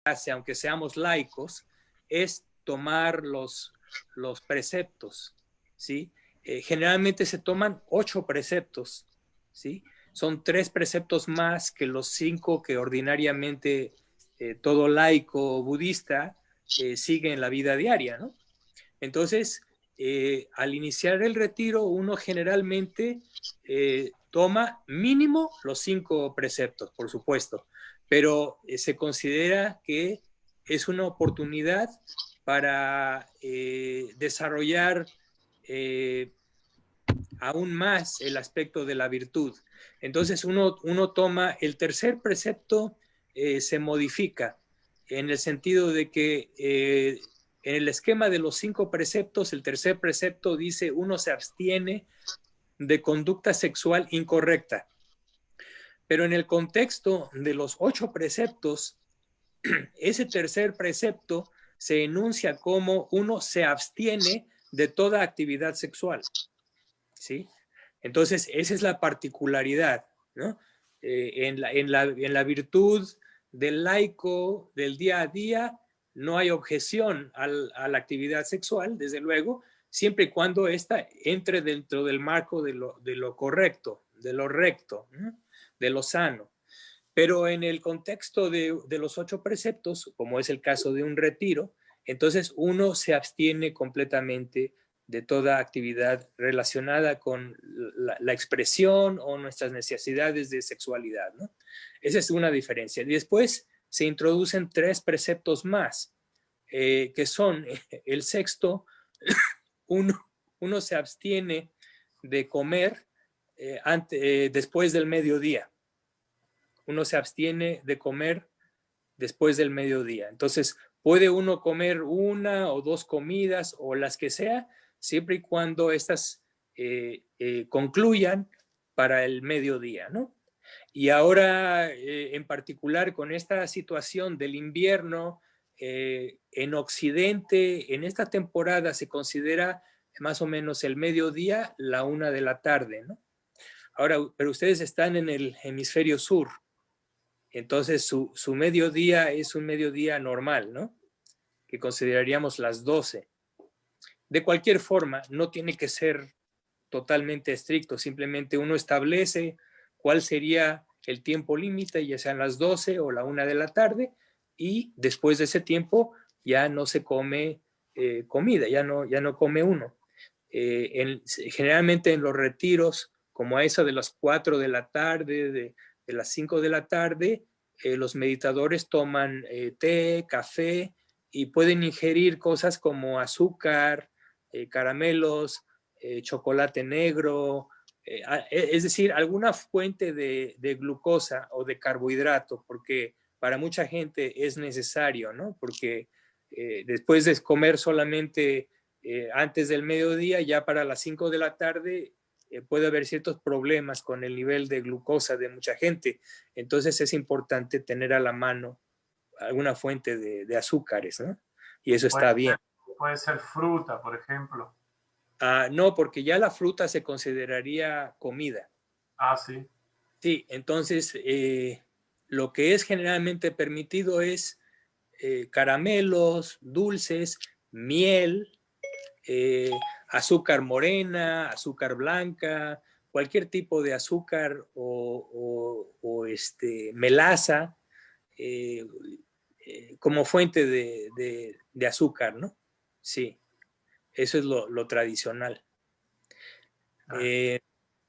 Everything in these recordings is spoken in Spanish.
hace, aunque seamos laicos, es tomar los preceptos, ¿sí? Generalmente se toman 8 preceptos, ¿sí? Son 3 preceptos más que los 5 que ordinariamente todo laico budista sigue en la vida diaria, ¿no? Entonces, al iniciar el retiro, uno generalmente toma mínimo los 5 preceptos, por supuesto, pero se considera que es una oportunidad para desarrollar eh, aún más el aspecto de la virtud. Entonces uno toma el tercer precepto, se modifica en el sentido de que en el esquema de los 5 preceptos, el tercer precepto dice uno se abstiene de conducta sexual incorrecta. Pero en el contexto de los 8 preceptos, ese tercer precepto se enuncia como uno se abstiene de toda actividad sexual, ¿sí? Entonces, esa es la particularidad, ¿no? En la virtud del laico del día a día, no hay objeción a la actividad sexual, desde luego, siempre y cuando ésta entre dentro del marco de lo correcto, de lo recto, ¿no? De lo sano. Pero en el contexto de los 8 preceptos, como es el caso de un retiro, entonces uno se abstiene completamente de toda actividad relacionada con la expresión o nuestras necesidades de sexualidad, ¿no? Esa es una diferencia. Y después se introducen 3 preceptos más, que son el sexto, uno se abstiene de comer después del mediodía. Uno se abstiene de comer después del mediodía. Entonces, puede uno comer 1 o 2 comidas o las que sea, siempre y cuando estas concluyan para el mediodía, ¿no? Y ahora, en particular, con esta situación del invierno, en Occidente, en esta temporada se considera más o menos el mediodía, la 1 de la tarde, ¿no? Ahora, pero ustedes están en el hemisferio sur. Entonces su mediodía es un mediodía normal, ¿no? Que consideraríamos las 12. De cualquier forma, no tiene que ser totalmente estricto, simplemente uno establece cuál sería el tiempo límite, ya sean las 12 o la 1 de la tarde, y después de ese tiempo ya no se come comida, ya no come uno. Generalmente en los retiros, como a eso de las 4 de la tarde, de las 5 de la tarde, los meditadores toman té, café y pueden ingerir cosas como azúcar, caramelos, chocolate negro, es decir, alguna fuente de glucosa o de carbohidrato, porque para mucha gente es necesario, ¿no? Porque después de comer solamente antes del mediodía, ya para las 5 de la tarde, puede haber ciertos problemas con el nivel de glucosa de mucha gente. Entonces es importante tener a la mano alguna fuente de azúcares, ¿no? Y eso está bien. Puede ser fruta, por ejemplo. No, porque ya la fruta se consideraría comida. Ah, sí. Sí, entonces lo que es generalmente permitido es caramelos, dulces, miel, eh, azúcar morena, azúcar blanca, cualquier tipo de azúcar o melaza eh, como fuente de azúcar, ¿no? Sí, eso es lo tradicional.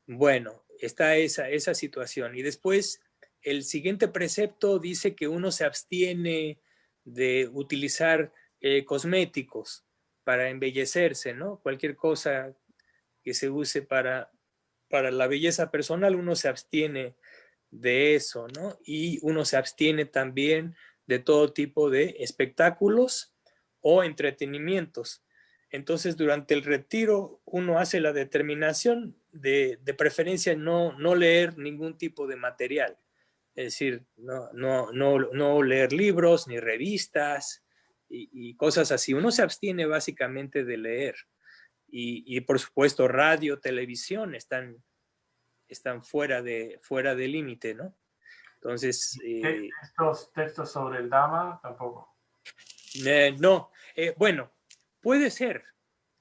Bueno, está esa situación. Y después, el siguiente precepto dice que uno se abstiene de utilizar cosméticos para embellecerse, ¿no? Cualquier cosa que se use para la belleza personal, uno se abstiene de eso, ¿no? Y uno se abstiene también de todo tipo de espectáculos o entretenimientos. Entonces, durante el retiro, uno hace la determinación de preferencia no leer ningún tipo de material. Es decir, no leer libros ni revistas y cosas así. Uno se abstiene básicamente de leer. Y por supuesto, radio, televisión están fuera de límite, ¿no? Entonces, Estos textos sobre el Dhamma tampoco. no, bueno, puede ser,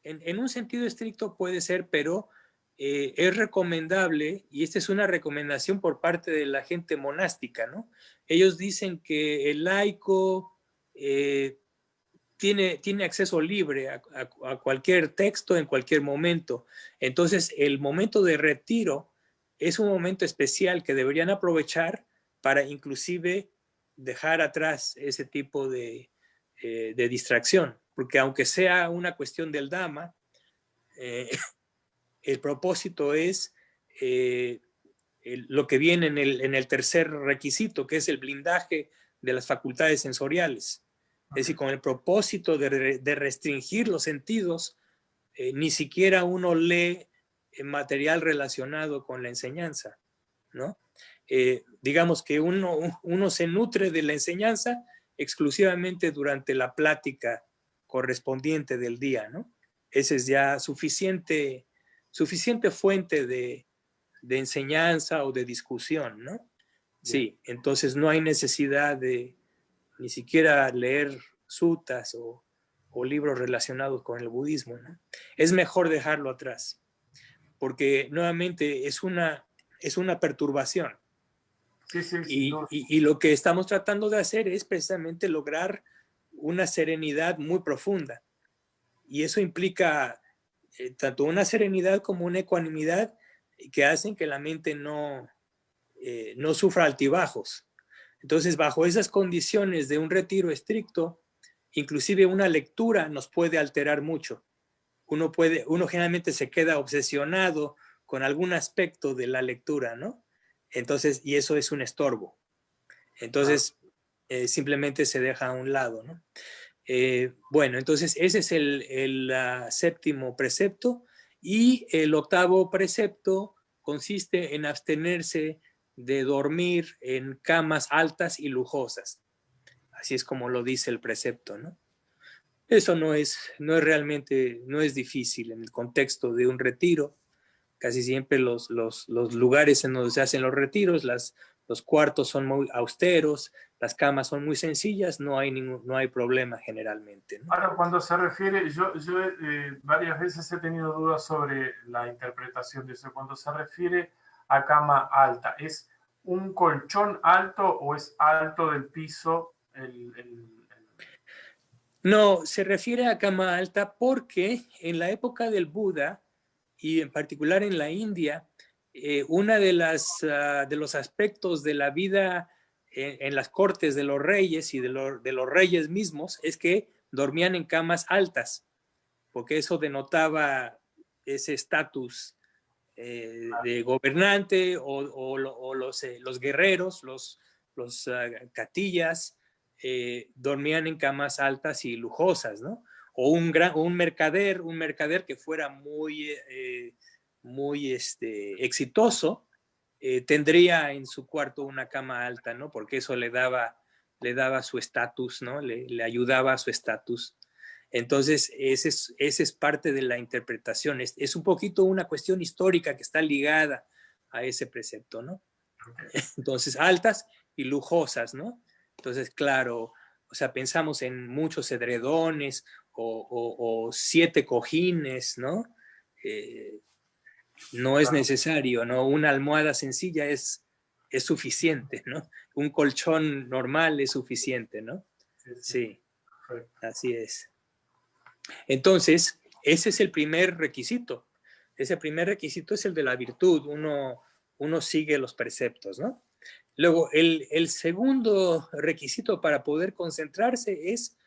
en un sentido estricto puede ser, pero es recomendable, y esta es una recomendación por parte de la gente monástica, ¿no? Ellos dicen que el laico tiene acceso libre a cualquier texto en cualquier momento. Entonces, el momento de retiro es un momento especial que deberían aprovechar para inclusive dejar atrás ese tipo de distracción, porque aunque sea una cuestión del Dhamma, el propósito es lo que viene en el tercer requisito, que es el blindaje de las facultades sensoriales. Es decir, con el propósito de restringir los sentidos, ni siquiera uno lee material relacionado con la enseñanza, ¿no? Digamos que uno se nutre de la enseñanza exclusivamente durante la plática correspondiente del día, ¿no? Esa es ya suficiente fuente de enseñanza o de discusión, ¿no? Sí, entonces no hay necesidad de ni siquiera leer sutas o libros relacionados con el budismo, ¿no? Es mejor dejarlo atrás, porque nuevamente es una perturbación. Sí, sí, Y lo que estamos tratando de hacer es precisamente lograr una serenidad muy profunda. Y eso implica tanto una serenidad como una ecuanimidad que hacen que la mente no sufra altibajos. Entonces, bajo esas condiciones de un retiro estricto, inclusive una lectura nos puede alterar mucho. Uno generalmente se queda obsesionado con algún aspecto de la lectura, ¿no? Entonces, y eso es un estorbo. Entonces, simplemente se deja a un lado, ¿no? Bueno, entonces ese es el séptimo precepto, y el octavo precepto consiste en abstenerse de dormir en camas altas y lujosas. Así es como lo dice el precepto, ¿no? Eso no es realmente, no es difícil en el contexto de un retiro. Casi siempre los lugares en donde se hacen los retiros, los cuartos son muy austeros, las camas son muy sencillas, no hay problema generalmente, ¿no? Ahora, cuando se refiere, yo varias veces he tenido dudas sobre la interpretación de eso. Cuando se refiere a cama alta, ¿es un colchón alto o es alto del piso? No, se refiere a cama alta porque en la época del Buda, y en particular en la India, una de los aspectos de la vida en las cortes de los reyes y de los reyes mismos es que dormían en camas altas, porque eso denotaba ese estatus de gobernante o los guerreros, los catillas, dormían en camas altas y lujosas, ¿no? O un mercader que fuera muy exitoso, tendría en su cuarto una cama alta, ¿no? Porque eso le daba su estatus, ¿no? Le ayudaba a su estatus. Entonces, ese es parte de la interpretación. Es un poquito una cuestión histórica que está ligada a ese precepto, ¿no? Entonces, altas y lujosas, ¿no? Entonces, claro, o sea, pensamos en muchos edredones o 7 cojines, ¿no? No es necesario, ¿no? Una almohada sencilla es suficiente, ¿no? Un colchón normal es suficiente, ¿no? Sí, así es. Entonces, ese es el primer requisito. Ese primer requisito es el de la virtud. Uno sigue los preceptos, ¿no? Luego, el segundo requisito para poder concentrarse es,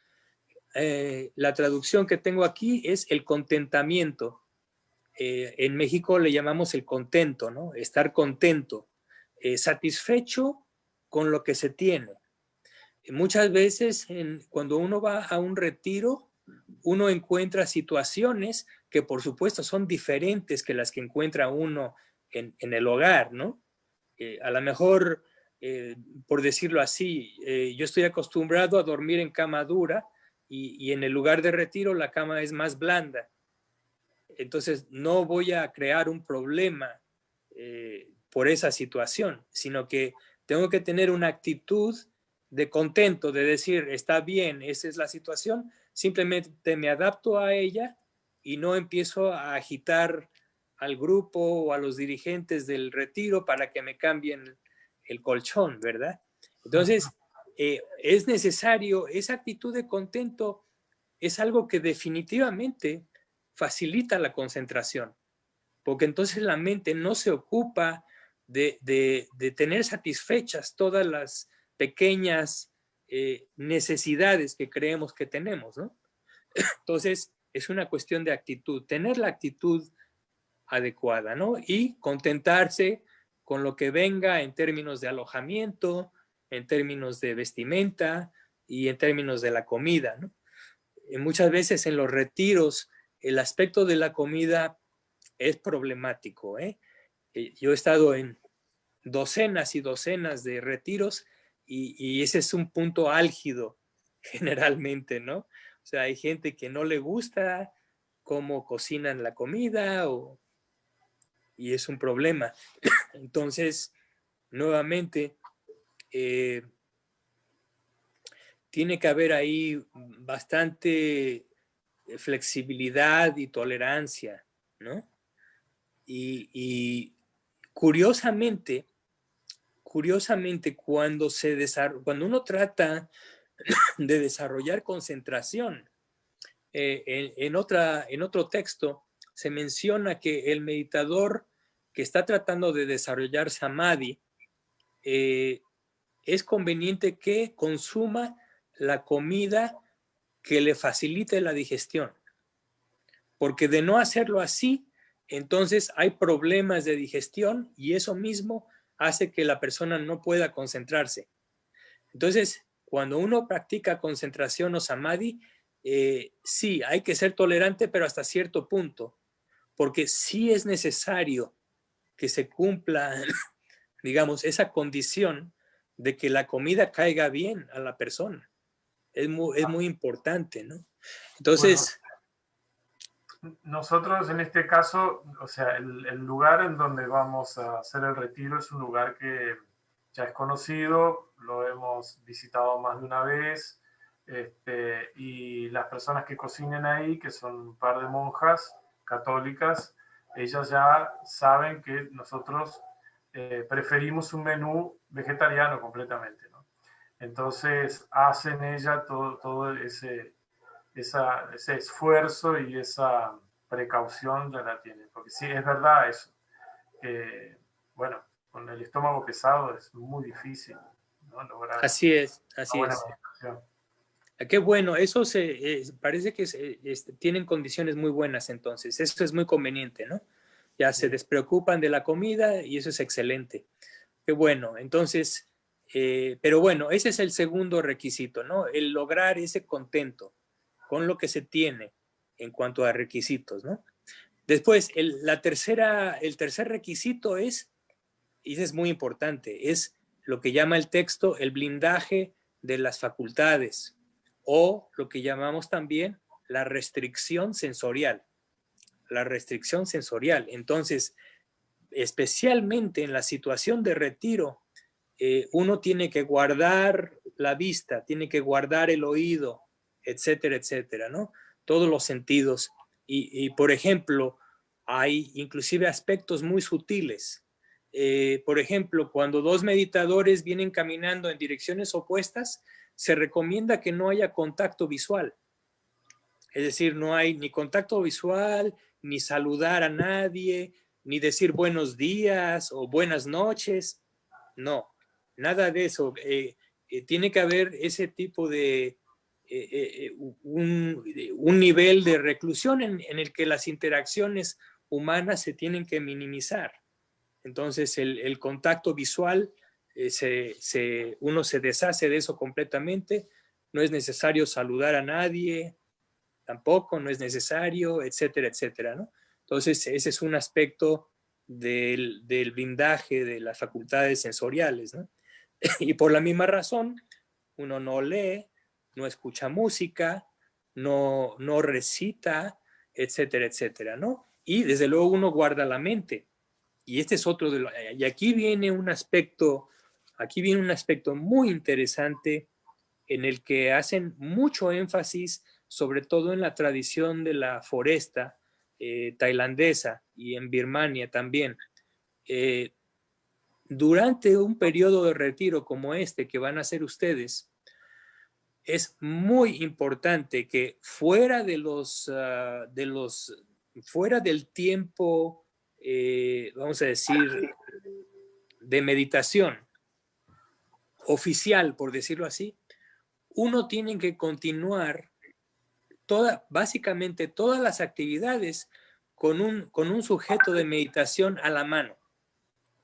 la traducción que tengo aquí es el contentamiento. En México le llamamos el contento, ¿no? Estar contento, satisfecho con lo que se tiene. Muchas veces cuando uno va a un retiro, uno encuentra situaciones que por supuesto son diferentes que las que encuentra uno en el hogar, ¿no? A lo mejor, por decirlo así, yo estoy acostumbrado a dormir en cama dura y en el lugar de retiro la cama es más blanda. Entonces no voy a crear un problema por esa situación, sino que tengo que tener una actitud de contento, de decir, está bien, esa es la situación, simplemente me adapto a ella y no empiezo a agitar al grupo o a los dirigentes del retiro para que me cambien el colchón, ¿verdad? Entonces, es necesario, esa actitud de contento es algo que definitivamente facilita la concentración, porque entonces la mente no se ocupa de tener satisfechas todas las pequeñas necesidades que creemos que tenemos, ¿no? Entonces, es una cuestión de actitud, tener la actitud adecuada, ¿no? Y contentarse con lo que venga en términos de alojamiento, en términos de vestimenta y en términos de la comida, ¿no? Muchas veces en los retiros el aspecto de la comida es problemático, ¿eh? Yo he estado en docenas y docenas de retiros y ese es un punto álgido generalmente, ¿no? O sea, hay gente que no le gusta cómo cocinan la comida y es un problema. Entonces, nuevamente, tiene que haber ahí bastante flexibilidad y tolerancia, ¿no? Y curiosamente, cuando uno trata de desarrollar concentración, en otro texto se menciona que el meditador que está tratando de desarrollar samadhi, es conveniente que consuma la comida que le facilite la digestión, porque de no hacerlo así, entonces hay problemas de digestión y eso mismo hace que la persona no pueda concentrarse. Entonces, cuando uno practica concentración o samadhi, sí, hay que ser tolerante, pero hasta cierto punto, porque sí es necesario que se cumpla, digamos, esa condición de que la comida caiga bien a la persona. Es muy importante, ¿no? Entonces... Bueno, nosotros en este caso, o sea, el lugar en donde vamos a hacer el retiro es un lugar que ya es conocido, lo hemos visitado más de una vez, y las personas que cocinen ahí, que son un par de monjas católicas, ellas ya saben que nosotros preferimos un menú vegetariano completamente, ¿no? Entonces hacen ella todo ese esfuerzo y esa precaución ya la tienen. Porque sí, es verdad eso. Bueno, con el estómago pesado es muy difícil, ¿no? Lograr así es, una así buena es. meditación. Qué bueno, eso parece que tienen condiciones muy buenas entonces, eso es muy conveniente, ¿no? Ya se despreocupan de la comida y eso es excelente. Qué bueno, entonces, pero bueno, ese es el segundo requisito, ¿no? El lograr ese contento con lo que se tiene en cuanto a requisitos, ¿no? Después, el tercer requisito es, y eso es muy importante, es lo que llama el texto el blindaje de las facultades o lo que llamamos también la restricción sensorial. La restricción sensorial. Entonces, especialmente en la situación de retiro, uno tiene que guardar la vista, tiene que guardar el oído, etcétera, etcétera, ¿no? Todos los sentidos. Por ejemplo, hay inclusive aspectos muy sutiles. Por ejemplo, cuando dos meditadores vienen caminando en direcciones opuestas, se recomienda que no haya contacto visual. Es decir, no hay ni contacto visual, ni saludar a nadie, ni decir buenos días o buenas noches. No, nada de eso. Tiene que haber ese tipo de un nivel de reclusión en el que las interacciones humanas se tienen que minimizar. Entonces el contacto visual, uno se deshace de eso completamente. No es necesario saludar a nadie, tampoco, no es necesario, etcétera, etcétera, ¿no? Entonces ese es un aspecto del blindaje de las facultades sensoriales, ¿no? Y por la misma razón, uno no lee, no escucha música, no recita, etcétera, etcétera, ¿no? Y desde luego uno guarda la mente. Y este es otro y aquí viene un aspecto aquí viene un aspecto muy interesante en el que hacen mucho énfasis, sobre todo en la tradición de la foresta tailandesa y en Birmania también. Durante un periodo de retiro como este que van a hacer ustedes, es muy importante que fuera fuera del tiempo, vamos a decir, de meditación oficial, por decirlo así, uno tiene que continuar básicamente todas las actividades con un sujeto de meditación a la mano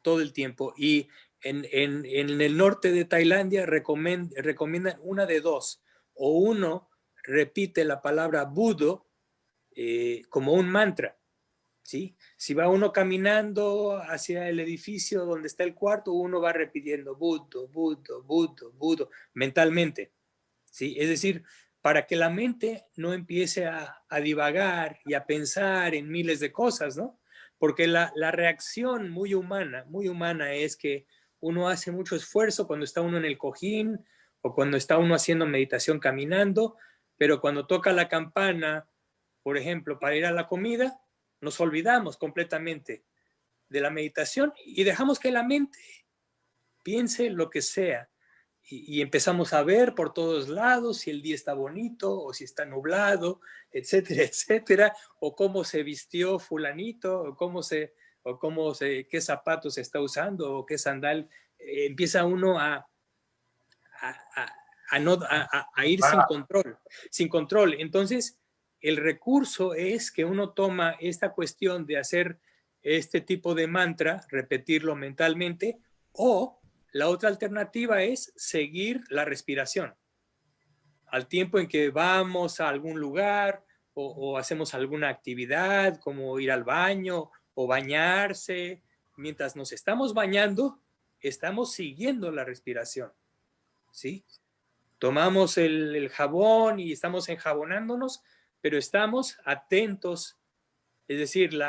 todo el tiempo. Y en el norte de Tailandia recomiendan una de dos. O uno repite la palabra Budo como un mantra, ¿sí? Si va uno caminando hacia el edificio donde está el cuarto, uno va repitiendo Budo, Budo, Budo, Budo, mentalmente, ¿sí? Es decir, para que la mente no empiece a divagar y a pensar en miles de cosas, ¿no? Porque la reacción muy humana es que uno hace mucho esfuerzo cuando está uno en el cojín o cuando está uno haciendo meditación caminando, pero cuando toca la campana, por ejemplo, para ir a la comida, nos olvidamos completamente de la meditación y dejamos que la mente piense lo que sea. Y empezamos a ver por todos lados si el día está bonito o si está nublado, etcétera, etcétera, o cómo se vistió fulanito, qué zapatos está usando o qué sandal. Empieza uno a ir sin control. Entonces, el recurso es que uno toma esta cuestión de hacer este tipo de mantra, repetirlo mentalmente, o la otra alternativa es seguir la respiración. Al tiempo en que vamos a algún lugar o hacemos alguna actividad como ir al baño o bañarse, mientras nos estamos bañando, estamos siguiendo la respiración, ¿sí? Tomamos el jabón y estamos enjabonándonos, pero estamos atentos. Es decir,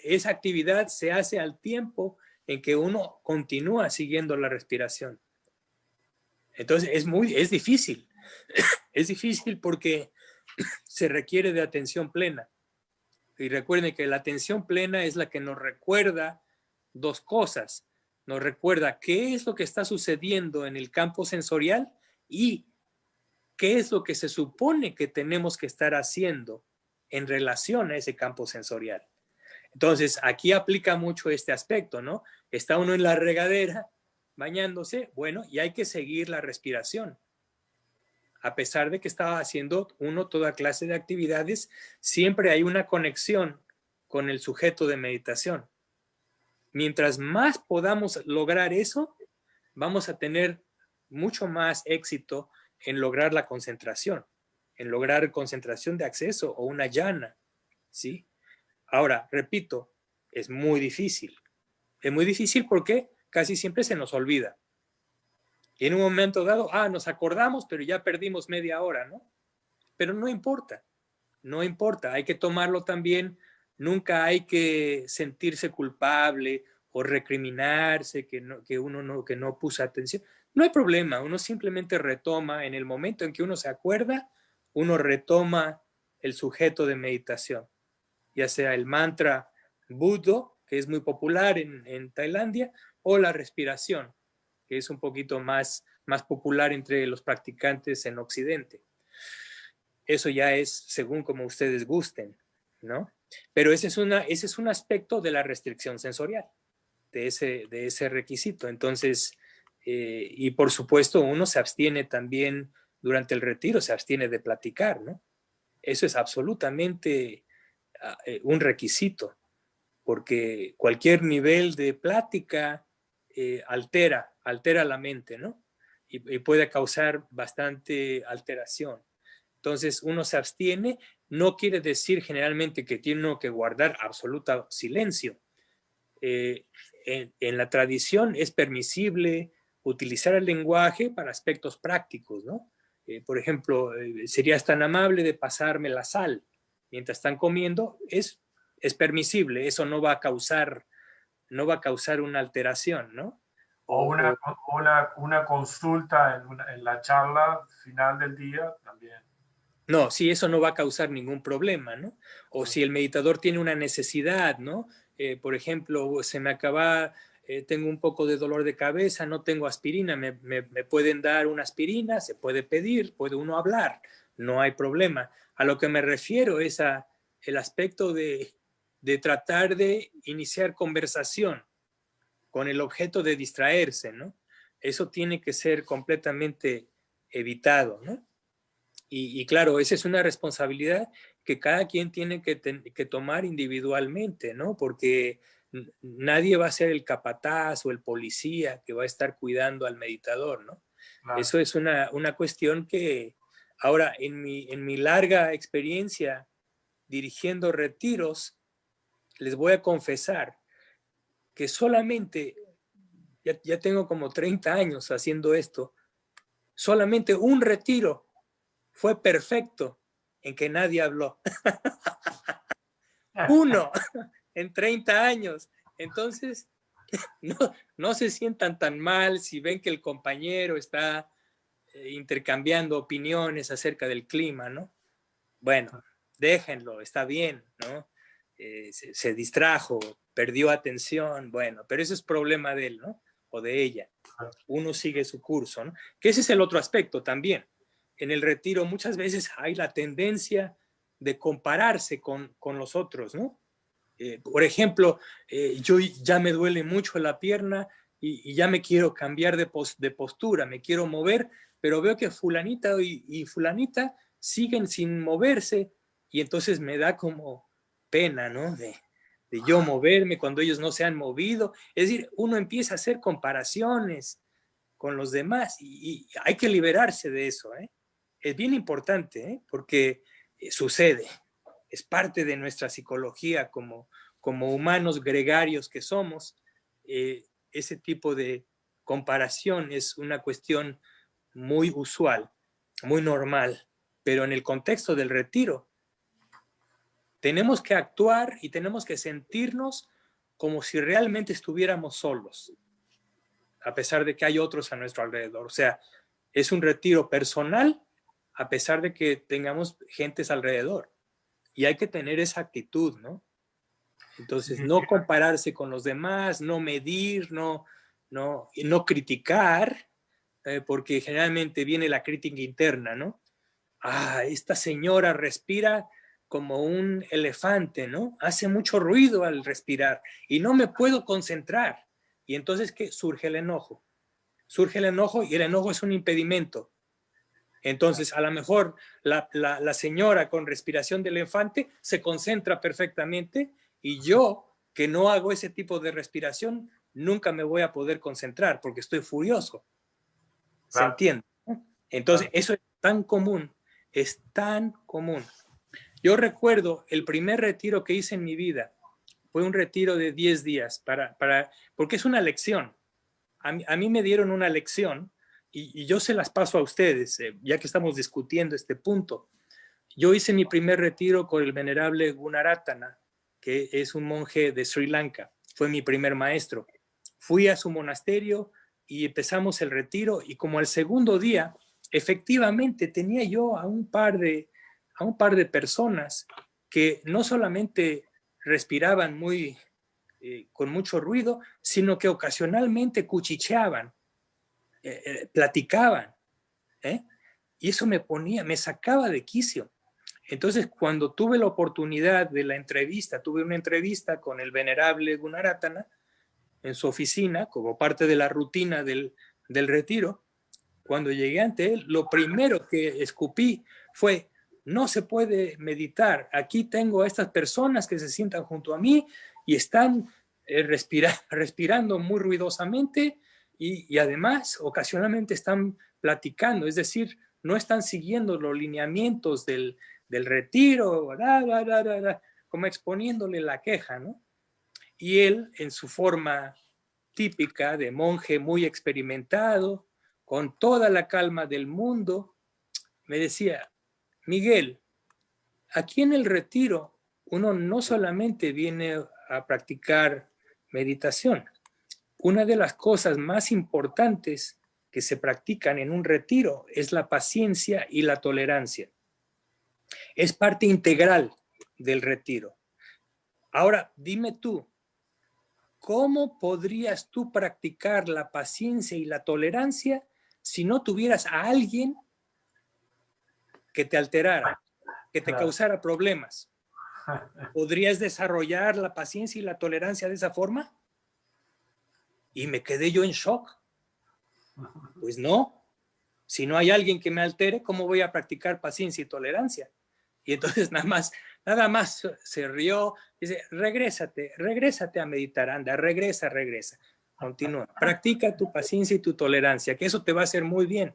esa actividad se hace al tiempo en que uno continúa siguiendo la respiración. Entonces es difícil. Es difícil porque se requiere de atención plena. Y recuerden que la atención plena es la que nos recuerda dos cosas. Nos recuerda qué es lo que está sucediendo en el campo sensorial y qué es lo que se supone que tenemos que estar haciendo en relación a ese campo sensorial. Entonces, aquí aplica mucho este aspecto, ¿no? Está uno en la regadera bañándose, bueno, y hay que seguir la respiración. A pesar de que estaba haciendo uno toda clase de actividades, siempre hay una conexión con el sujeto de meditación. Mientras más podamos lograr eso, vamos a tener mucho más éxito en lograr la concentración, en lograr concentración de acceso o una llana, ¿sí? Ahora, repito, es muy difícil. Es muy difícil porque casi siempre se nos olvida. Y en un momento dado, nos acordamos, pero ya perdimos media hora, ¿no? Pero no importa, no importa. Hay que tomarlo también. Nunca hay que sentirse culpable o recriminarse que uno no puso atención. No hay problema, uno simplemente retoma. En el momento en que uno se acuerda, uno retoma el sujeto de meditación, ya sea el mantra Budo, que es muy popular en Tailandia, o la respiración, que es un poquito más popular entre los practicantes en Occidente. Eso ya es según como ustedes gusten, ¿no? Pero ese es un aspecto de la restricción sensorial, de ese requisito. Entonces, y por supuesto, uno se abstiene también durante el retiro, se abstiene de platicar, ¿no? Eso es absolutamente un requisito, porque cualquier nivel de plática altera la mente, ¿no? Y puede causar bastante alteración. Entonces, uno se abstiene, no quiere decir generalmente que tiene uno que guardar absoluto silencio. En la tradición es permisible utilizar el lenguaje para aspectos prácticos, ¿no? Por ejemplo, serías tan amable de pasarme la sal mientras están comiendo, es permisible, eso no va a causar una alteración, ¿no? O o, o una consulta en la charla final del día también. no, sí, eso no va a causar ningún problema, ¿no? O Sí, si el meditador tiene una necesidad, ¿no? Por ejemplo, se me acaba, tengo un poco de dolor de cabeza, no tengo aspirina, me pueden dar una aspirina, se puede pedir, puede uno hablar, no hay problema. A lo que me refiero es a el aspecto de tratar de iniciar conversación con el objeto de distraerse, ¿no? Eso tiene que ser completamente evitado, ¿no? Y claro, esa es una responsabilidad que cada quien tiene que tomar individualmente, ¿no? Porque nadie va a ser el capataz o el policía que va a estar cuidando al meditador, ¿no? claro. Eso es una cuestión que ahora en mi larga experiencia dirigiendo retiros, les voy a confesar que solamente, ya tengo como 30 años haciendo esto, solamente un retiro fue perfecto en que nadie habló. Uno en 30 años. Entonces, no, no se sientan tan mal si ven que el compañero está intercambiando opiniones acerca del clima, ¿no? Bueno, déjenlo, está bien, ¿no? Se distrajo, perdió atención, bueno, pero ese es problema de él, ¿no? O de ella. Uno sigue su curso, ¿no? Que ese es el otro aspecto también. En el retiro muchas veces hay la tendencia de compararse con los otros, ¿no? Por ejemplo, yo ya me duele mucho la pierna y ya me quiero cambiar de postura, me quiero mover, pero veo que fulanita y fulanita siguen sin moverse y entonces me da como pena, ¿no? De yo moverme cuando ellos no se han movido. Es decir, uno empieza a hacer comparaciones con los demás y hay que liberarse de eso, ¿eh? Es bien importante, ¿eh? Porque sucede, es parte de nuestra psicología como humanos gregarios que somos. Ese tipo de comparación es una cuestión muy usual, muy normal, pero en el contexto del retiro tenemos que actuar y tenemos que sentirnos como si realmente estuviéramos solos, a pesar de que hay otros a nuestro alrededor. O sea, es un retiro personal a pesar de que tengamos gentes alrededor. Y hay que tener esa actitud, ¿no? Sí, Entonces, no compararse con los demás, no medir, no criticar, porque generalmente viene la crítica interna, ¿no? Ah, esta señora respira como un elefante, ¿no? Hace mucho ruido al respirar y no me puedo concentrar. Y entonces, ¿qué? Surge el enojo. Surge el enojo y el enojo es un impedimento. Entonces, a lo mejor la señora con respiración de elefante se concentra perfectamente y yo, que no hago ese tipo de respiración, nunca me voy a poder concentrar porque estoy furioso. ¿Se claro, entiende? Entonces, claro. eso es tan común, es tan común. Yo recuerdo el primer retiro que hice en mi vida, fue un retiro de 10 días, porque es una lección. A mí me dieron una lección y yo se las paso a ustedes, ya que estamos discutiendo este punto. Yo hice mi primer retiro con el venerable Gunaratana, que es un monje de Sri Lanka. Fue mi primer maestro. Fui a su monasterio y empezamos el retiro y como al segundo día, efectivamente tenía yo a un par de personas que no solamente respiraban con mucho ruido, sino que ocasionalmente cuchicheaban, platicaban, ¿eh? Y eso me sacaba de quicio. Entonces, cuando tuve la oportunidad de la entrevista, tuve una entrevista con el venerable Gunaratana en su oficina, como parte de la rutina del retiro. Cuando llegué ante él, lo primero que escupí fue, no se puede meditar. Aquí tengo a estas personas que se sientan junto a mí y están respirando muy ruidosamente y además ocasionalmente están platicando, es decir, no están siguiendo los lineamientos del retiro, como exponiéndole la queja, ¿no? Y él, en su forma típica de monje muy experimentado, con toda la calma del mundo, me decía, Miguel, aquí en el retiro uno no solamente viene a practicar meditación, una de las cosas más importantes que se practican en un retiro es la paciencia y la tolerancia. Es parte integral del retiro. Ahora, dime tú, ¿cómo podrías tú practicar la paciencia y la tolerancia si no tuvieras a alguien que te alterara, que te causara problemas? ¿Podrías desarrollar la paciencia y la tolerancia de esa forma? Y me quedé yo en shock. Pues no. Si no hay alguien que me altere, ¿cómo voy a practicar paciencia y tolerancia? Y entonces nada más se rió, dice, regrésate a meditar, anda, regresa. Continúa, practica tu paciencia y tu tolerancia, que eso te va a hacer muy bien.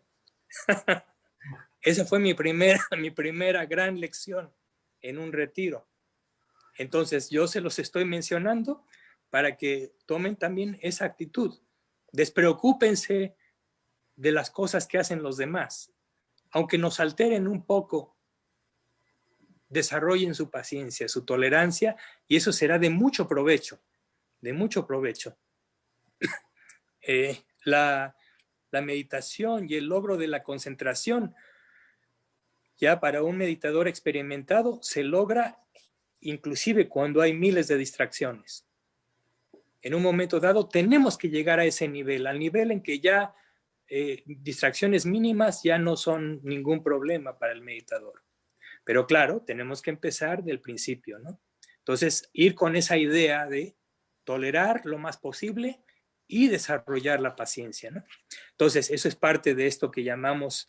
Esa fue mi primera gran lección en un retiro. Entonces yo se los estoy mencionando para que tomen también esa actitud. Despreocúpense de las cosas que hacen los demás. Aunque nos alteren un poco, desarrollen su paciencia, su tolerancia, y eso será de mucho provecho, de mucho provecho. La meditación y el logro de la concentración, ya para un meditador experimentado, se logra inclusive cuando hay miles de distracciones. En un momento dado tenemos que llegar a ese nivel, al nivel en que ya distracciones mínimas ya no son ningún problema para el meditador. Pero claro, tenemos que empezar del principio, ¿no? Entonces, ir con esa idea de tolerar lo más posible y desarrollar la paciencia, ¿no? Entonces, eso es parte de esto que llamamos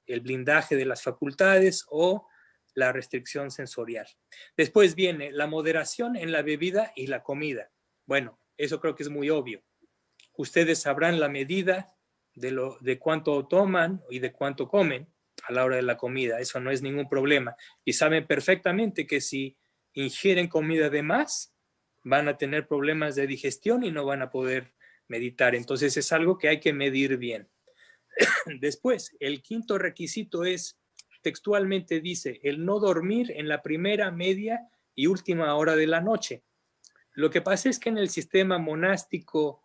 el blindaje de las facultades o la restricción sensorial. Después viene la moderación en la bebida y la comida. Bueno, eso creo que es muy obvio. Ustedes sabrán la medida de cuánto toman y de cuánto comen a la hora de la comida. Eso no es ningún problema. Y saben perfectamente que si ingieren comida de más, van a tener problemas de digestión y no van a poder meditar. Entonces es algo que hay que medir bien. Después, el quinto requisito es, textualmente dice, el no dormir en la primera, media y última hora de la noche. Lo que pasa es que en el sistema monástico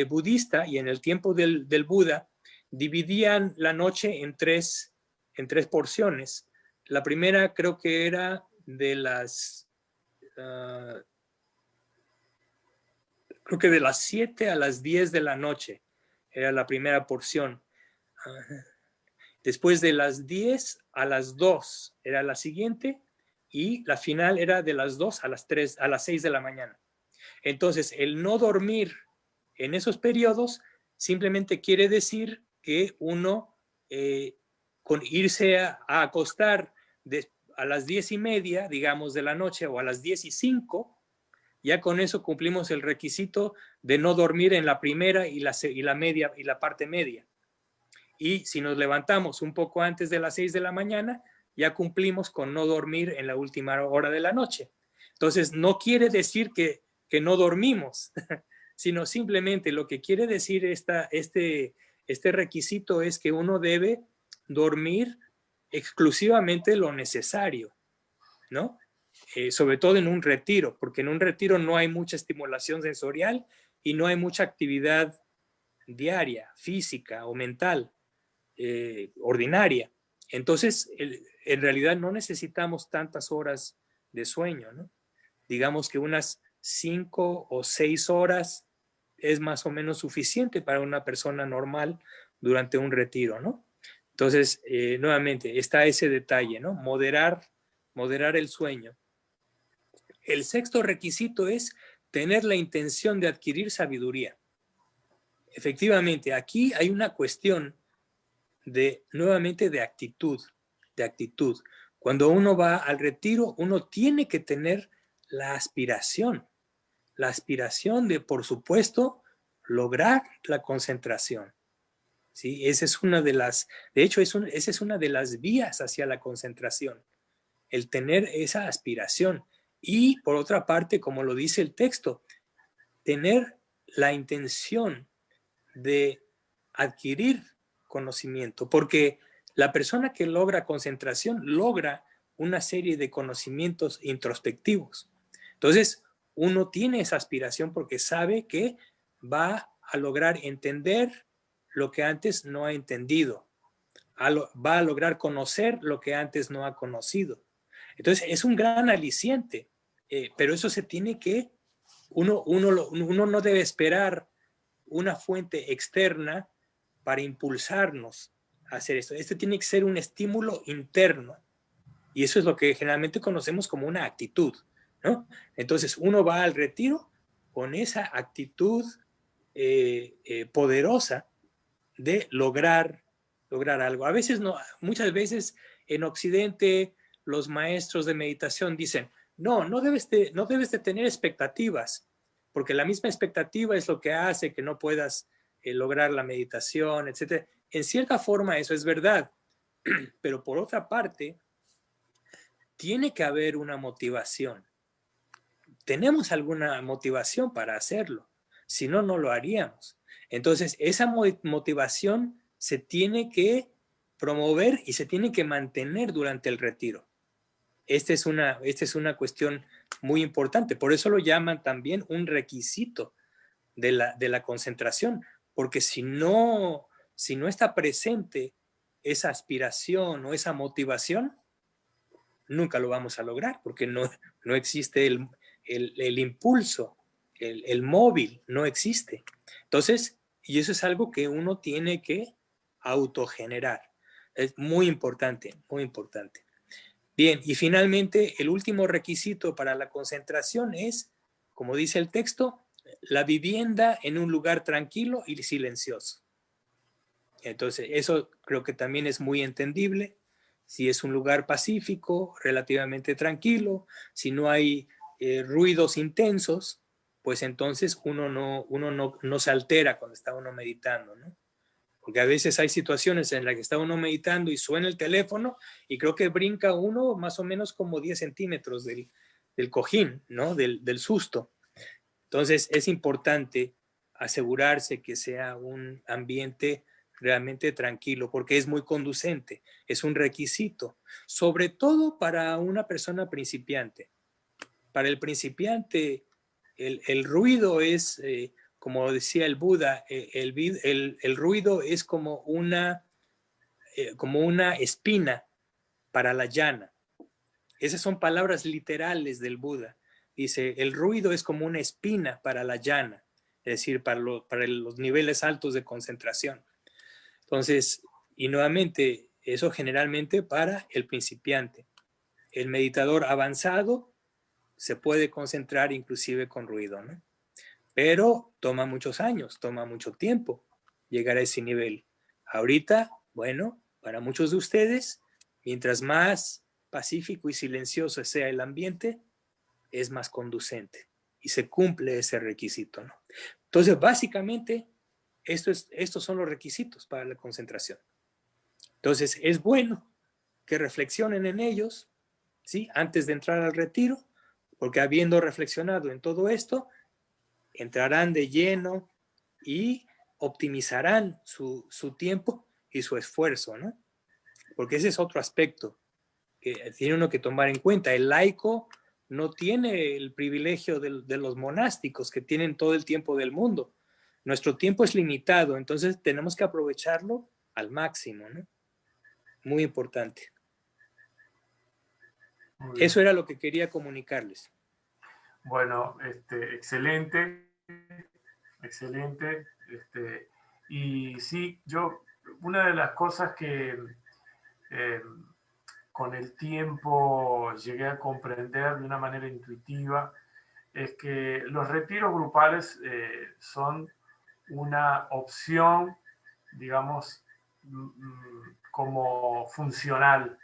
budista y en el tiempo del Buda, dividían la noche en tres porciones. La primera creo que era de las 7 a las 10 de la noche, era la primera porción. Después de las 10 a las 2 era la siguiente, y la final era de las 2 a las 3, a las 6 de la mañana. Entonces, el no dormir en esos periodos simplemente quiere decir que uno, con irse a acostar a las 10:30, digamos, de la noche, o a las 10:05, ya con eso cumplimos el requisito de no dormir en la primera y la media y la parte media. Y si nos levantamos un poco antes de las 6 de la mañana, ya cumplimos con no dormir en la última hora de la noche. Entonces, no quiere decir que no dormimos, sino simplemente lo que quiere decir este requisito es que uno debe dormir exclusivamente lo necesario, ¿no? Sobre todo en un retiro, porque en un retiro no hay mucha estimulación sensorial y no hay mucha actividad diaria, física o mental, ordinaria. Entonces, en realidad no necesitamos tantas horas de sueño, ¿no? Digamos que unas 5 o 6 horas es más o menos suficiente para una persona normal durante un retiro, ¿no? Entonces, nuevamente, está ese detalle, ¿no? Moderar el sueño. El sexto requisito es tener la intención de adquirir sabiduría. Efectivamente, aquí hay una cuestión nuevamente de actitud. Cuando uno va al retiro, uno tiene que tener la aspiración de, por supuesto, lograr la concentración. ¿Sí? Esa es una de las vías hacia la concentración, el tener esa aspiración. Y por otra parte, como lo dice el texto, tener la intención de adquirir conocimiento, porque la persona que logra concentración logra una serie de conocimientos introspectivos. Entonces, uno tiene esa aspiración porque sabe que va a lograr entender lo que antes no ha entendido, va a lograr conocer lo que antes no ha conocido. Entonces, es un gran aliciente, pero eso se tiene que, uno no debe esperar una fuente externa para impulsarnos a hacer esto. Este tiene que ser un estímulo interno. Y eso es lo que generalmente conocemos como una actitud, ¿no? Entonces, uno va al retiro con esa actitud poderosa de lograr algo. A veces no, muchas veces en Occidente los maestros de meditación dicen, no debes de tener expectativas, porque la misma expectativa es lo que hace que no puedas lograr la meditación, etc. En cierta forma eso es verdad, pero por otra parte, tiene que haber una motivación. Tenemos alguna motivación para hacerlo, si no, no lo haríamos. Entonces, esa motivación se tiene que promover y se tiene que mantener durante el retiro. Esta es una cuestión muy importante. Por eso lo llaman también un requisito de la concentración, porque si no está presente esa aspiración o esa motivación, nunca lo vamos a lograr, porque no existe el impulso, el móvil, no existe. Entonces, y eso es algo que uno tiene que autogenerar. Es muy importante, muy importante. Bien, y finalmente el último requisito para la concentración es, como dice el texto, la vivienda en un lugar tranquilo y silencioso. Entonces, eso creo que también es muy entendible. Si es un lugar pacífico, relativamente tranquilo, si no hay ruidos intensos, pues entonces uno no se altera cuando está uno meditando, ¿no? Porque a veces hay situaciones en las que está uno meditando y suena el teléfono y creo que brinca uno más o menos como 10 centímetros del cojín, ¿no? Del susto. Entonces es importante asegurarse que sea un ambiente realmente tranquilo, porque es muy conducente, es un requisito, sobre todo para una persona principiante. Para el principiante, el ruido es, como decía el Buda, el ruido es como una espina para la llana. Esas son palabras literales del Buda. Dice, el ruido es como una espina para la llana, es decir, para los niveles altos de concentración. Entonces, y nuevamente, eso generalmente para el principiante. El meditador avanzado se puede concentrar inclusive con ruido, ¿no? Pero toma muchos años, toma mucho tiempo llegar a ese nivel. Ahorita, bueno, para muchos de ustedes, mientras más pacífico y silencioso sea el ambiente, es más conducente y se cumple ese requisito, ¿no? Entonces, básicamente, estos son los requisitos para la concentración. Entonces, es bueno que reflexionen en ellos, ¿sí? Antes de entrar al retiro, porque habiendo reflexionado en todo esto, entrarán de lleno y optimizarán su tiempo y su esfuerzo, ¿no? Porque ese es otro aspecto que tiene uno que tomar en cuenta. El laico no tiene el privilegio de los monásticos que tienen todo el tiempo del mundo. Nuestro tiempo es limitado, entonces tenemos que aprovecharlo al máximo, ¿no? Muy importante. Eso era lo que quería comunicarles. Bueno, excelente, excelente. Y sí, una de las cosas que con el tiempo llegué a comprender de una manera intuitiva es que los retiros grupales son una opción, digamos, como funcional,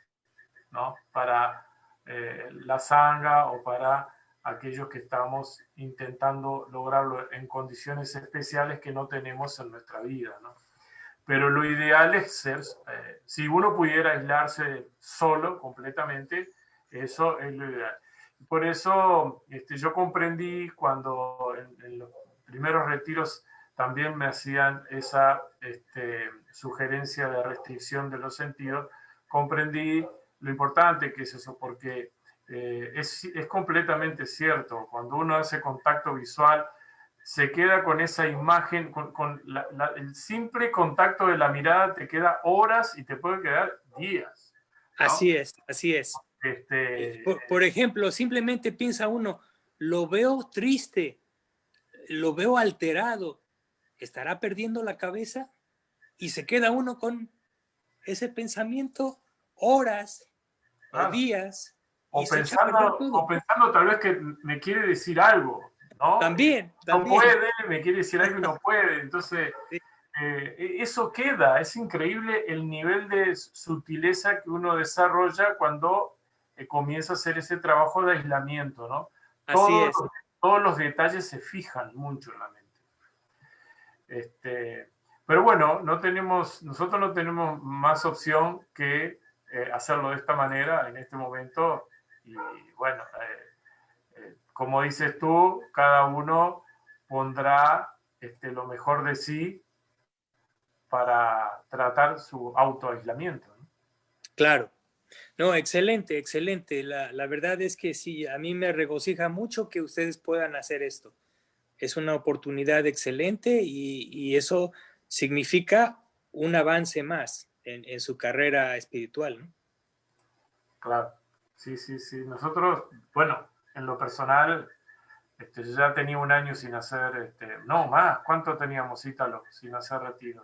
¿no? Para la sangha o para aquellos que estamos intentando lograrlo en condiciones especiales que no tenemos en nuestra vida, ¿no? Pero lo ideal es si uno pudiera aislarse solo completamente, eso es lo ideal. Por eso yo comprendí cuando en los primeros retiros también me hacían esa sugerencia de restricción de los sentidos, comprendí lo importante que es eso, porque es completamente cierto. Cuando uno hace contacto visual, se queda con esa imagen, con el simple contacto de la mirada te queda horas y te puede quedar días, ¿no? Así es, así es. Por ejemplo, simplemente piensa uno, lo veo triste, lo veo alterado, ¿estará perdiendo la cabeza? Y se queda uno con ese pensamiento horas o claro. días y se echa a perder O todo. pensando tal vez que me quiere decir algo, ¿no? También, No también. puede, me quiere decir algo y no puede. Entonces, Sí, eso queda. Es increíble el nivel de sutileza que uno desarrolla cuando comienza a hacer ese trabajo de aislamiento, ¿no? así es. Todos los detalles se fijan mucho en la mente. Pero bueno, nosotros no tenemos más opción que hacerlo de esta manera en este momento. Y bueno, como dices tú, cada uno pondrá lo mejor de sí para tratar su autoaislamiento, ¿no? Claro. No, excelente, excelente. La verdad es que sí, a mí me regocija mucho que ustedes puedan hacer esto. Es una oportunidad excelente y eso significa un avance más en su carrera espiritual, ¿no? Claro, sí, sí, sí. Nosotros, bueno, en lo personal, yo ya tenía un año sin hacer, no más, ¿cuánto teníamos, Ítalo, sin hacer retiro?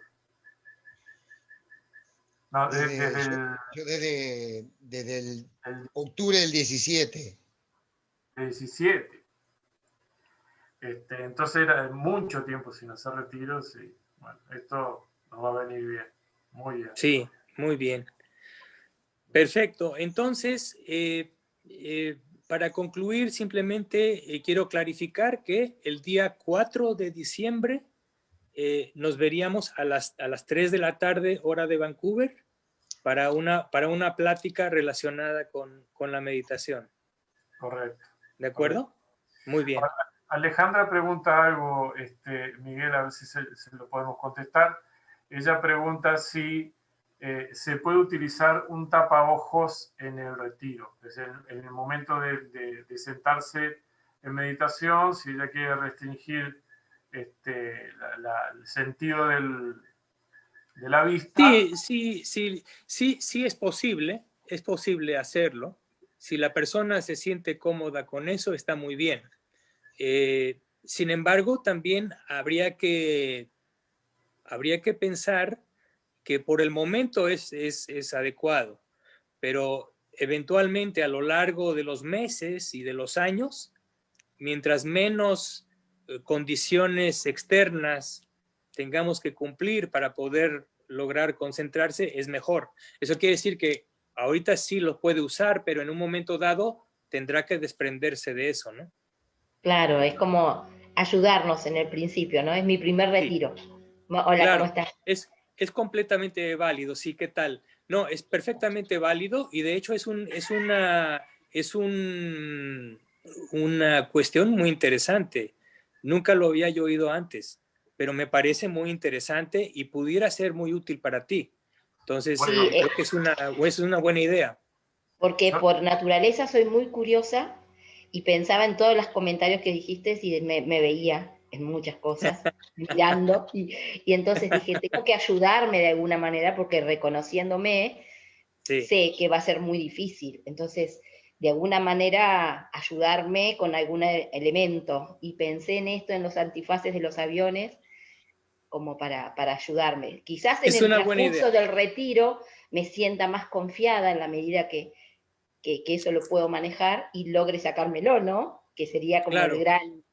No, desde Yo desde el el octubre del 17. 17. Entonces era mucho tiempo sin hacer retiros y bueno, esto nos va a venir bien, muy bien. Sí, muy bien. Perfecto. Entonces, para concluir, simplemente quiero clarificar que el día 4 de diciembre nos veríamos a las 3 de la tarde, hora de Vancouver, para una plática relacionada con la meditación. Correcto. ¿De Correcto. acuerdo? Muy bien. Alejandra pregunta algo, Miguel, a ver si se lo podemos contestar. Ella pregunta si se puede utilizar un tapaojos en el retiro, es decir, en el momento de sentarse en meditación, si ella quiere restringir el sentido de la vista. Sí, sí, sí, sí, sí es posible hacerlo. Si la persona se siente cómoda con eso, está muy bien. Sin embargo, también habría que pensar que por el momento es adecuado, pero eventualmente a lo largo de los meses y de los años, mientras menos condiciones externas tengamos que cumplir para poder lograr concentrarse, es mejor. Eso quiere decir que ahorita sí lo puede usar, pero en un momento dado tendrá que desprenderse de eso, ¿no? Claro, es como ayudarnos en el principio, ¿no? Es mi primer Sí, retiro. Hola, ¿cómo claro, estás? es completamente válido, sí, ¿qué tal? No, es perfectamente válido y de hecho es una cuestión muy interesante. Nunca lo había yo oído antes, pero me parece muy interesante y pudiera ser muy útil para ti. Entonces, Bueno, Sí, creo que es una buena idea. porque no, por naturaleza soy muy curiosa y pensaba en todos los comentarios que dijiste y me veía en muchas cosas mirando y entonces dije, tengo que ayudarme de alguna manera porque reconociéndome Sí, sé que va a ser muy difícil. Entonces, de alguna manera ayudarme con algún elemento y pensé en esto, en los antifaces de los aviones como para ayudarme. Quizás en es el una buena transcurso idea. del retiro me sienta más confiada en la medida que eso lo puedo manejar y logre sacármelo, ¿no? Que sería como el Claro, gran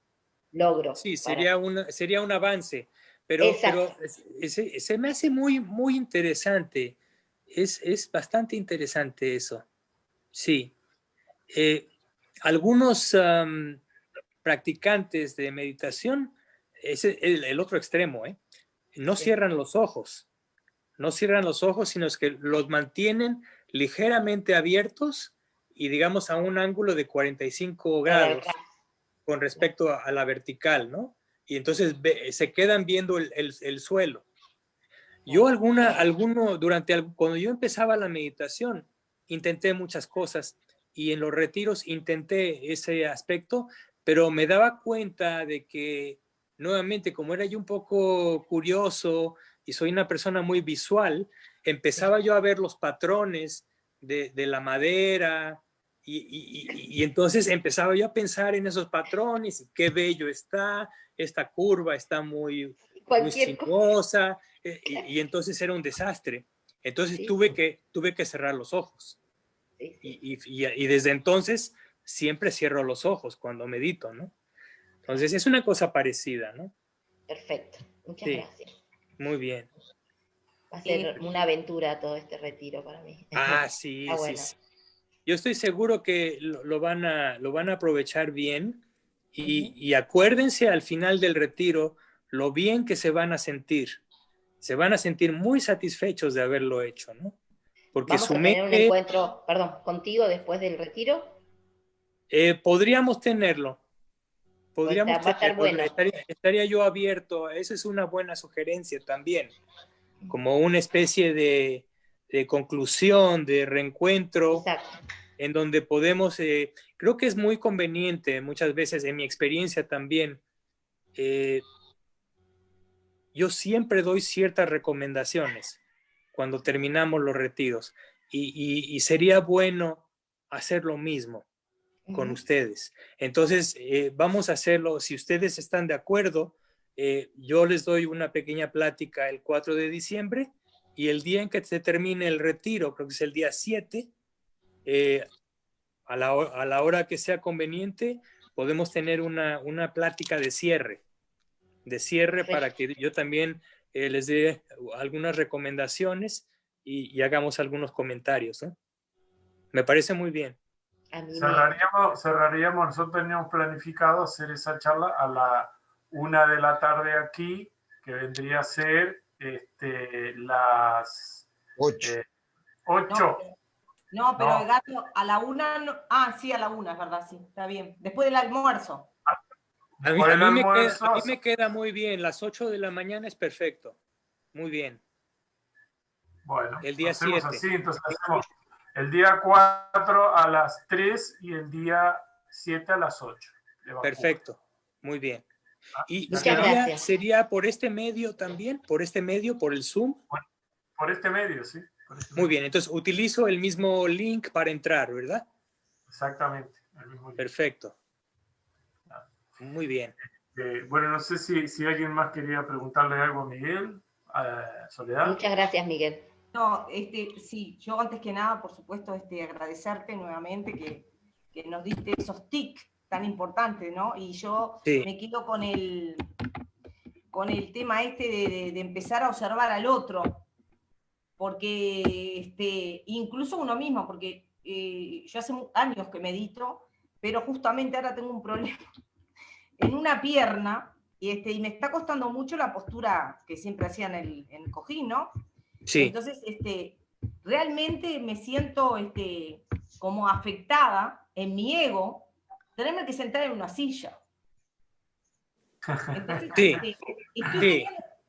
logro sí, para... sería un avance, Exacto. pero se me hace muy, muy interesante. Es bastante interesante eso. Sí. Eh, algunos practicantes de meditación, es el otro extremo, ¿eh? No Sí. cierran los ojos, no cierran los ojos, sino es que los mantienen ligeramente abiertos y digamos a un ángulo de 45 Para el ras, grados con respecto a la vertical, ¿no? Y entonces se quedan viendo el suelo. Yo cuando yo empezaba la meditación, intenté muchas cosas y en los retiros intenté ese aspecto, pero me daba cuenta de que nuevamente, como era yo un poco curioso y soy una persona muy visual, empezaba yo a ver los patrones de la madera y entonces empezaba yo a pensar en esos patrones y qué bello está, esta curva está muy Cualquier cosa. sinuosa, y entonces era un desastre. Entonces Sí. tuve que cerrar los ojos. Sí, sí. Y desde entonces siempre cierro los ojos cuando medito, ¿no? Entonces es una cosa parecida, ¿no? Perfecto. Muchas Sí, gracias. muy bien. Va a ser una aventura todo este retiro para mí. Ah, sí, Está sí, bueno. sí. Yo estoy seguro que lo van a aprovechar bien y acuérdense al final del retiro lo bien que se van a sentir. Se van a sentir muy satisfechos de haberlo hecho, ¿no? Porque Vamos su a tener un mente, encuentro, perdón, contigo después del retiro. podríamos tenerlo, Pues va a estar bueno. estaría yo abierto. Esa es una buena sugerencia también, como una especie de conclusión, de reencuentro, Exacto. en donde podemos, creo que es muy conveniente, muchas veces en mi experiencia también, yo siempre doy ciertas recomendaciones cuando terminamos los retiros y sería bueno hacer lo mismo con ustedes. Entonces, vamos a hacerlo, si ustedes están de acuerdo, yo les doy una pequeña plática el 4 de diciembre y el día en que se termine el retiro, creo que es el día 7, a la hora que sea conveniente, podemos tener una plática de cierre Perfecto. para que yo también les dé algunas recomendaciones y hagamos algunos comentarios, ¿no? Me parece muy bien. A mí Cerraríamos, nosotros teníamos planificado hacer esa charla a la 1 de la tarde aquí, que vendría a ser las 8. 8. No, pero No. el gato a la 1, sí, a la 1, es verdad, sí, está bien. Después del almuerzo. A mí me queda muy bien, las 8 de la mañana es perfecto. Muy bien. Bueno, el día hacemos 7. así, entonces hacemos el día 4 a las 3 y el día 7 a las 8. Perfecto, muy bien. ¿Y Muchas sería por este medio también? ¿Por este medio, por el Zoom? Por este medio, sí. Muy bien, entonces utilizo el mismo link para entrar, ¿verdad? Exactamente. El mismo link. Perfecto. Muy bien. Bueno, no sé si alguien más quería preguntarle algo a Miguel, a Soledad. Muchas gracias, Miguel. No, sí, yo antes que nada, por supuesto, agradecerte nuevamente que nos diste esos tics tan importantes, ¿no? Y yo me quedo con el tema de empezar a observar al otro, porque incluso uno mismo, porque yo hace años que medito, pero justamente ahora tengo un problema en una pierna, y me está costando mucho la postura que siempre hacía en el cojín, ¿no? Sí. Entonces, realmente me siento como afectada en mi ego, tenerme que sentar en una silla. Entonces,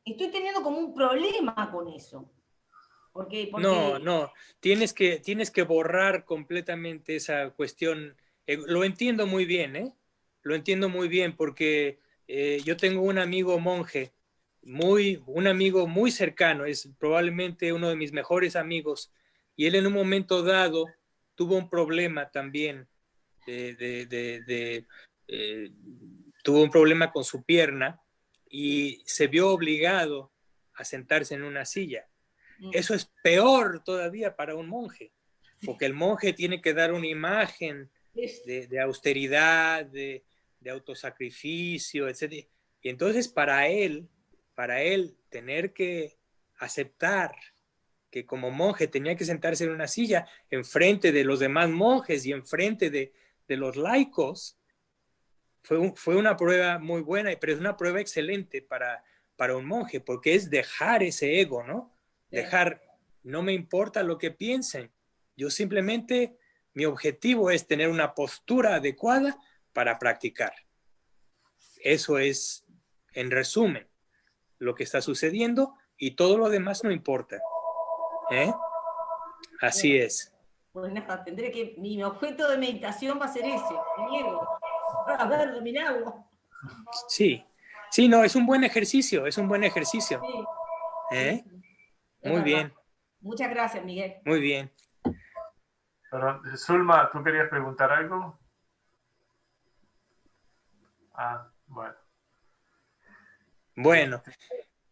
estoy teniendo como un problema con eso. Porque... No, tienes que borrar completamente esa cuestión. Lo entiendo muy bien, ¿eh? Lo entiendo muy bien porque yo tengo un amigo monje, un amigo muy cercano, es probablemente uno de mis mejores amigos, y él en un momento dado tuvo un problema también, tuvo un problema con su pierna y se vio obligado a sentarse en una silla. Eso es peor todavía para un monje, porque el monje tiene que dar una imagen de austeridad, de autosacrificio, etc. Y entonces para él tener que aceptar que como monje tenía que sentarse en una silla enfrente de los demás monjes y enfrente de los laicos, fue una prueba muy buena, pero es una prueba excelente para un monje, porque es dejar ese ego, ¿no? Dejar, no me importa lo que piensen, yo simplemente, mi objetivo es tener una postura adecuada para practicar. Eso es, en resumen, lo que está sucediendo y todo lo demás no importa. Así es. Pues nada, tendré que, mi objeto de meditación va a ser ese, mi ego. A ver, dominarlo. Sí, Sí, no, es un buen ejercicio, es un buen ejercicio. Sí, ¿Eh? es Muy verdad. bien, Muchas gracias, Miguel. muy bien. Perdón, Zulma, ¿tú querías preguntar algo? Ah, bueno. Bueno,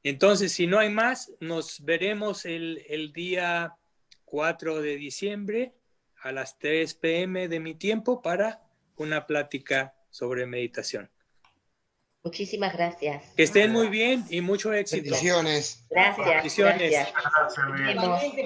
entonces, si no hay más, nos veremos el día 4 de diciembre a las 3 p.m. de mi tiempo para una plática sobre meditación. Muchísimas gracias. Que estén muy bien y mucho éxito. Bendiciones. Gracias, Bendiciones. gracias. Gracias, Miguel. Nos vemos. Igualmente,